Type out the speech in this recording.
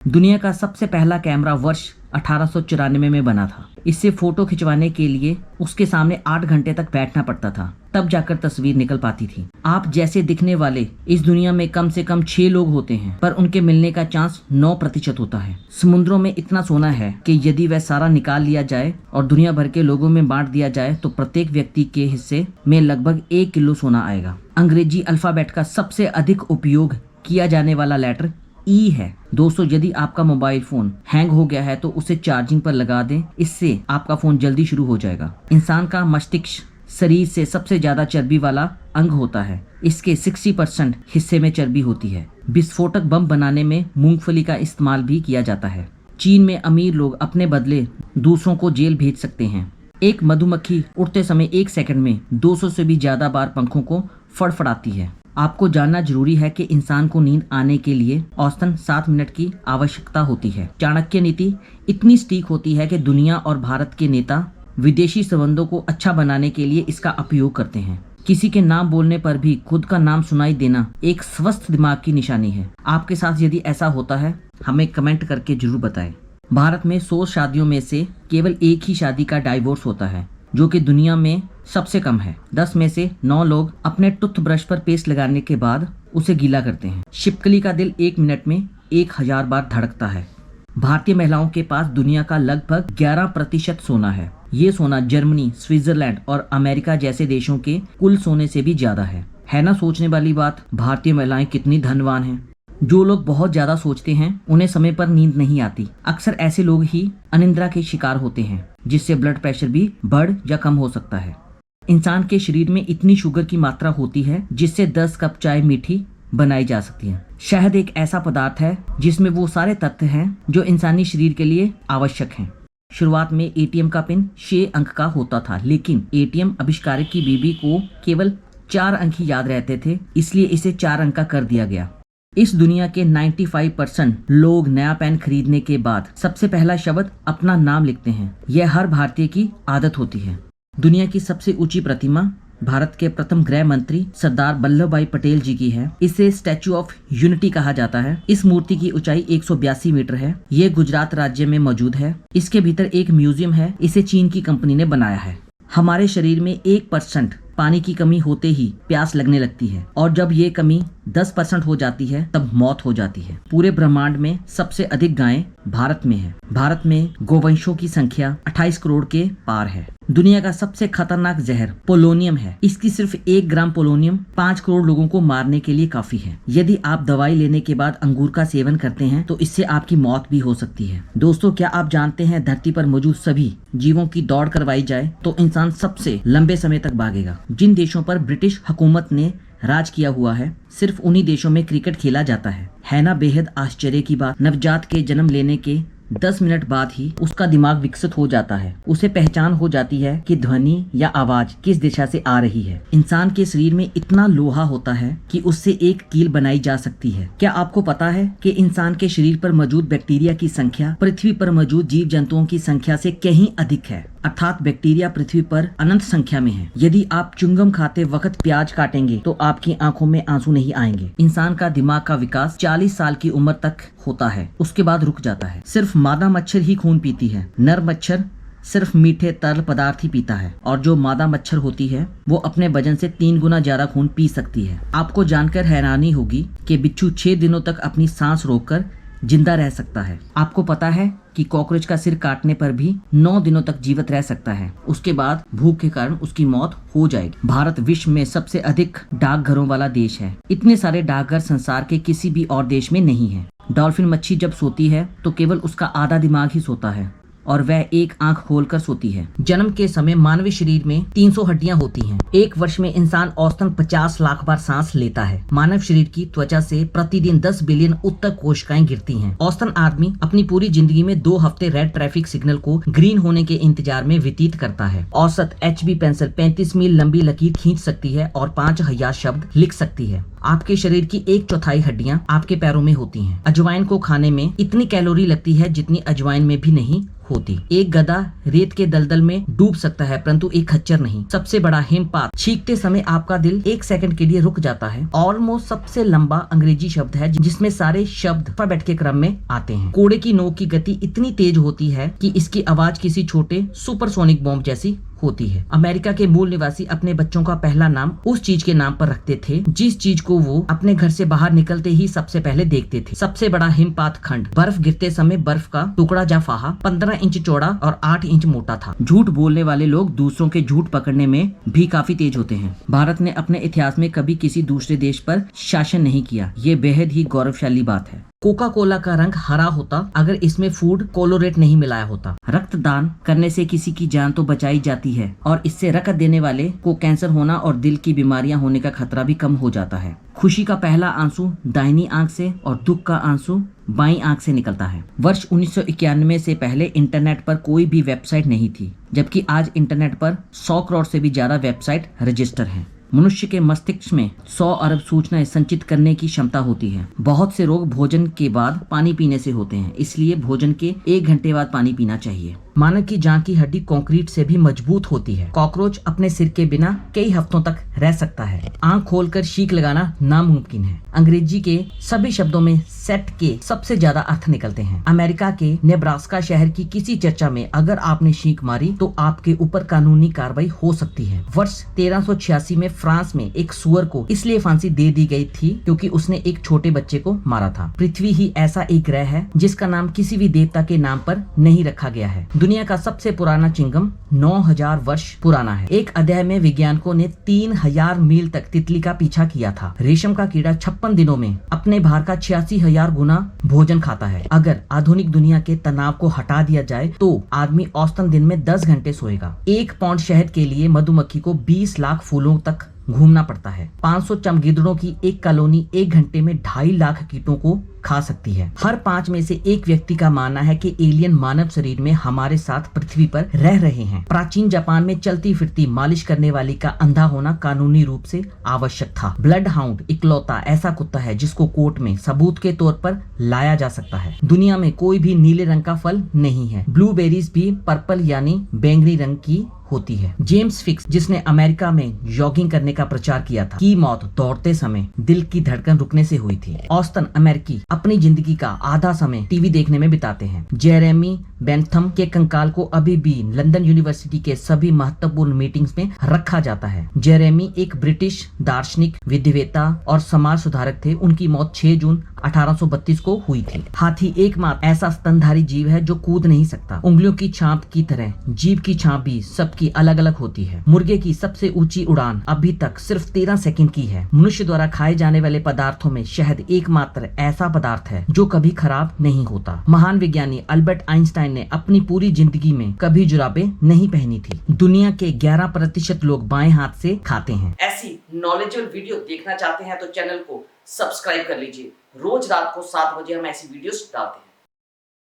दुनिया का सबसे पहला कैमरा वर्ष 1894 में बना था। इससे फोटो खिंचवाने के लिए उसके सामने 8 घंटे तक बैठना पड़ता था, तब जाकर तस्वीर निकल पाती थी। आप जैसे दिखने वाले इस दुनिया में कम से कम 6 लोग होते हैं, पर उनके मिलने का चांस 9% होता है। समुद्रों में इतना सोना है कि यदि वह सारा निकाल लिया जाए और दुनिया भर के लोगों में बांट दिया जाए तो प्रत्येक व्यक्ति के हिस्से में लगभग 1 किलो सोना आएगा। अंग्रेजी अल्फाबेट का सबसे अधिक उपयोग किया जाने वाला लेटर ई है। दोस्तों, यदि आपका मोबाइल फोन हैंग हो गया है तो उसे चार्जिंग पर लगा दें, इससे आपका फोन जल्दी शुरू हो जाएगा। इंसान का मस्तिष्क शरीर से सबसे ज्यादा चर्बी वाला अंग होता है। इसके 60% हिस्से में चर्बी होती है। विस्फोटक बम बनाने में मूंगफली का इस्तेमाल भी किया जाता है। चीन में अमीर लोग अपने बदले दूसरों को जेल भेज सकते हैं। एक मधुमक्खी उड़ते समय 1 सेकंड में 200 से भी ज्यादा बार पंखों को फड़फड़ाती है। आपको जानना जरूरी है कि इंसान को नींद आने के लिए औसतन 7 मिनट की आवश्यकता होती है। चाणक्य नीति इतनी सटीक होती है कि दुनिया और भारत के नेता विदेशी संबंधों को अच्छा बनाने के लिए इसका उपयोग करते हैं। किसी के नाम बोलने पर भी खुद का नाम सुनाई देना एक स्वस्थ दिमाग की निशानी है। आपके साथ यदि ऐसा होता है, हमें कमेंट करके जरूर बताएं। भारत में 100 शादियों में से केवल 1 ही शादी का डाइवोर्स होता है, जो कि दुनिया में सबसे कम है। 10 में से 9 लोग अपने टूथब्रश पर पेस्ट लगाने के बाद उसे गीला करते हैं। छिपकली का दिल 1 मिनट में 1000 बार धड़कता है। भारतीय महिलाओं के पास दुनिया का लगभग 11% सोना है। ये सोना जर्मनी, स्विट्जरलैंड और अमेरिका जैसे देशों के कुल सोने से भी ज्यादा है ना सोचने वाली बात। भारतीय महिलाएं कितनी धनवान हैं। जो लोग बहुत ज्यादा सोचते हैं उन्हें समय पर नींद नहीं आती। अक्सर ऐसे लोग ही अनिद्रा के शिकार होते हैं, जिससे ब्लड प्रेशर भी बढ़ या कम हो सकता है। इंसान के शरीर में इतनी शुगर की मात्रा होती है जिससे 10 कप चाय मीठी बनाई जा सकती है। शहद एक ऐसा पदार्थ है जिसमें वो सारे तत्व हैं जो इंसानी शरीर के लिए आवश्यक हैं। शुरुआत में एटीएम का पिन 6 अंक का होता था, लेकिन एटीएम आविष्कारक की बीबी को केवल 4 अंक ही याद रहते थे, इसलिए इसे 4 अंक का कर दिया गया। इस दुनिया के 95% लोग नया पेन खरीदने के बाद सबसे पहला शब्द अपना नाम लिखते हैं। यह हर भारतीय की आदत होती है। दुनिया की सबसे ऊंची प्रतिमा भारत के प्रथम गृह मंत्री सरदार वल्लभ भाई पटेल जी की है। इसे स्टैच्यू ऑफ यूनिटी कहा जाता है। इस मूर्ति की ऊंचाई 182 मीटर है। ये गुजरात राज्य में मौजूद है। इसके भीतर एक म्यूजियम है। इसे चीन की कंपनी ने बनाया है। हमारे शरीर में 1% पानी की कमी होते ही प्यास लगने लगती है, और जब ये कमी 10% हो जाती है तब मौत हो जाती है। पूरे ब्रह्मांड में सबसे अधिक गायें भारत में है। भारत में गोवंशों की संख्या 28 करोड़ के पार है। दुनिया का सबसे खतरनाक जहर पोलोनियम है। इसकी सिर्फ 1 ग्राम पोलोनियम 5 करोड़ लोगों को मारने के लिए काफी है। यदि आप दवाई लेने के बाद अंगूर का सेवन करते हैं तो इससे आपकी मौत भी हो सकती है। दोस्तों, क्या आप जानते हैं धरती पर मौजूद सभी जीवों की दौड़ करवाई जाए तो इंसान सबसे लंबे समय तक भागेगा। जिन देशों पर ब्रिटिश हुकूमत ने राज किया हुआ है, सिर्फ उन्हीं देशों में क्रिकेट खेला जाता है ना बेहद आश्चर्य की बात। नवजात के जन्म लेने के 10 मिनट बाद ही उसका दिमाग विकसित हो जाता है। उसे पहचान हो जाती है कि ध्वनि या आवाज किस दिशा से आ रही है। इंसान के शरीर में इतना लोहा होता है कि उससे एक कील बनाई जा सकती है। क्या आपको पता है कि इंसान के शरीर पर मौजूद बैक्टीरिया की संख्या पृथ्वी पर मौजूद जीव जंतुओं की संख्या से कहीं अधिक है, अर्थात बैक्टीरिया पृथ्वी पर अनंत संख्या में है। यदि आप च्युइंगम खाते वक्त प्याज काटेंगे तो आपकी आंखों में आंसू नहीं आएंगे। इंसान का दिमाग का विकास 40 साल की उम्र तक होता है, उसके बाद रुक जाता है। सिर्फ मादा मच्छर ही खून पीती है। नर मच्छर सिर्फ मीठे तरल पदार्थ ही पीता है, और जो मादा मच्छर होती है वो अपने वजन से 3 गुना ज्यादा खून पी सकती है। आपको जानकर हैरानी होगी कि बिच्छू 6 दिनों तक अपनी सांस रोककर जिंदा रह सकता है। आपको पता है कि कॉकरोच का सिर काटने पर भी 9 दिनों तक जीवित रह सकता है, उसके बाद भूख के कारण उसकी मौत हो जाएगी। भारत विश्व में सबसे अधिक डाकघरों वाला देश है। इतने सारे डाकघर संसार के किसी भी और देश में नहीं है। डॉल्फिन मच्छी जब सोती है तो केवल उसका आधा दिमाग ही सोता है और वह एक आंख खोलकर सोती है। जन्म के समय मानवीय शरीर में 300 हड्डियां होती हैं। एक वर्ष में इंसान औसतन 50 लाख बार सांस लेता है। मानव शरीर की त्वचा से प्रतिदिन 10 बिलियन उत्तक कोशिकाएं गिरती हैं। औसतन आदमी अपनी पूरी जिंदगी में 2 हफ्ते रेड ट्रैफिक सिग्नल को ग्रीन होने के इंतजार में व्यतीत करता है। औसत HB पेंसिल 35 मील लंबी लकीर खींच सकती है और 5000 शब्द लिख सकती है। आपके शरीर की 1/4 हड्डियां आपके पैरों में होती हैं। अजवाइन को खाने में इतनी कैलोरी लगती है जितनी अजवाइन में भी नहीं होती। एक गधा रेत के दलदल में डूब सकता है परंतु एक खच्चर नहीं। सबसे बड़ा हिमपात, छींकते समय आपका दिल 1 सेकंड के लिए रुक जाता है। ऑलमोस्ट सबसे लंबा अंग्रेजी शब्द है जिसमें सारे शब्द अल्फाबेट के क्रम में आते हैं। कोड़े की नोक की गति इतनी तेज होती है कि इसकी आवाज किसी छोटे सुपरसोनिक बॉम्ब जैसी होती है। अमेरिका के मूल निवासी अपने बच्चों का पहला नाम उस चीज के नाम पर रखते थे जिस चीज को वो अपने घर से बाहर निकलते ही सबसे पहले देखते थे। सबसे बड़ा हिमपात खंड, बर्फ गिरते समय बर्फ का टुकड़ा जा फाहा 15 इंच चौड़ा और 8 इंच मोटा था। झूठ बोलने वाले लोग दूसरों के झूठ पकड़ने में भी काफी तेज होते हैं। भारत ने अपने इतिहास में कभी किसी दूसरे देश पर शासन नहीं किया। ये बेहद ही गौरवशाली बात है। कोका कोला का रंग हरा होता अगर इसमें फूड कोलोरेट नहीं मिलाया होता। रक्तदान करने से किसी की जान तो बचाई जाती है और इससे रक्त देने वाले को कैंसर होना और दिल की बीमारियां होने का खतरा भी कम हो जाता है। खुशी का पहला आंसू दाहिनी आंख से और दुख का आंसू बाईं आंख से निकलता है। वर्ष 1991 से पहले इंटरनेट पर कोई भी वेबसाइट नहीं थी, जबकि आज इंटरनेट पर 100 करोड़ से भी ज्यादा वेबसाइट रजिस्टर हैं। मनुष्य के मस्तिष्क में 100 अरब सूचनाएं संचित करने की क्षमता होती है। बहुत से रोग भोजन के बाद पानी पीने से होते हैं, इसलिए भोजन के 1 घंटे बाद पानी पीना चाहिए। मानव की जांघ की हड्डी कंक्रीट से भी मजबूत होती है। कॉकरोच अपने सिर के बिना कई हफ्तों तक रह सकता है। आंख खोलकर शीख लगाना नामुमकिन है। अंग्रेजी के सभी शब्दों में सेट के सबसे ज्यादा अर्थ निकलते हैं। अमेरिका के नेब्रास्का शहर की किसी चर्चा में अगर आपने शीख मारी तो आपके ऊपर कानूनी कार्रवाई हो सकती है। वर्ष 1386 में फ्रांस में एक सुअर को इसलिए फांसी दे दी गई थी क्योंकि उसने एक छोटे बच्चे को मारा था। पृथ्वी ही ऐसा एक ग्रह है जिसका नाम किसी भी देवता के नाम पर नहीं रखा गया है। दुनिया का सबसे पुराना चिंगम 9000 वर्ष पुराना है। एक अध्याय में वैज्ञानिकों ने 3000 मील तक तितली का पीछा किया था। रेशम का कीड़ा 56 दिनों में अपने भार का 86,000 गुना भोजन खाता है। अगर आधुनिक दुनिया के तनाव को हटा दिया जाए तो आदमी औसतन दिन में 10 घंटे सोएगा। 1 पाउंड शहद के लिए मधुमक्खी को 20 लाख फूलों तक घूमना पड़ता है। 500 चमगिदड़ों की एक कॉलोनी 1 घंटे में 2.5 लाख कीटों को खा सकती है। हर 5 में से 1 व्यक्ति का मानना है कि एलियन मानव शरीर में हमारे साथ पृथ्वी पर रह रहे हैं। प्राचीन जापान में चलती फिरती मालिश करने वाली का अंधा होना कानूनी रूप से आवश्यक था। ब्लड हाउंड इकलौता ऐसा कुत्ता है जिसको कोर्ट में सबूत के तौर पर लाया जा सकता है। दुनिया में कोई भी नीले रंग का फल नहीं है। ब्लूबेरीज भी पर्पल यानी बैंगनी रंग की होती है। जेम्स फिक्स जिसने अमेरिका में जॉगिंग करने का प्रचार किया था की मौत दौड़ते समय दिल की धड़कन रुकने से हुई थी। औसतन अमेरिकी अपनी जिंदगी का आधा समय टीवी देखने में बिताते हैं। जेरेमी बेंथम के कंकाल को अभी भी लंदन यूनिवर्सिटी के सभी महत्वपूर्ण मीटिंग्स में रखा जाता है। जेरेमी एक ब्रिटिश दार्शनिक, विद्वेता और समाज सुधारक थे। उनकी मौत 6 जून 1832 को हुई थी। हाथी एकमात्र ऐसा स्तनधारी जीव है जो कूद नहीं सकता। उंगलियों की छाप की तरह जीभ की छाप भी सबकी अलग अलग होती है। मुर्गे की सबसे ऊंची उड़ान अभी तक सिर्फ 13 सेकंड की है। मनुष्य द्वारा खाए जाने वाले पदार्थों में शहद एकमात्र ऐसा पदार्थ है जो कभी खराब नहीं होता। महान विज्ञानी अल्बर्ट आइंस्टाइन ने अपनी पूरी जिंदगी में कभी जुराबें नहीं पहनी थी। दुनिया के 11% लोग बाएं हाथ से खाते हैं। ऐसी नॉलेजेबल वीडियो देखना चाहते हैं तो चैनल को सब्सक्राइब कर लीजिए। रोज रात को 7 बजे हम ऐसी वीडियोस डालते हैं।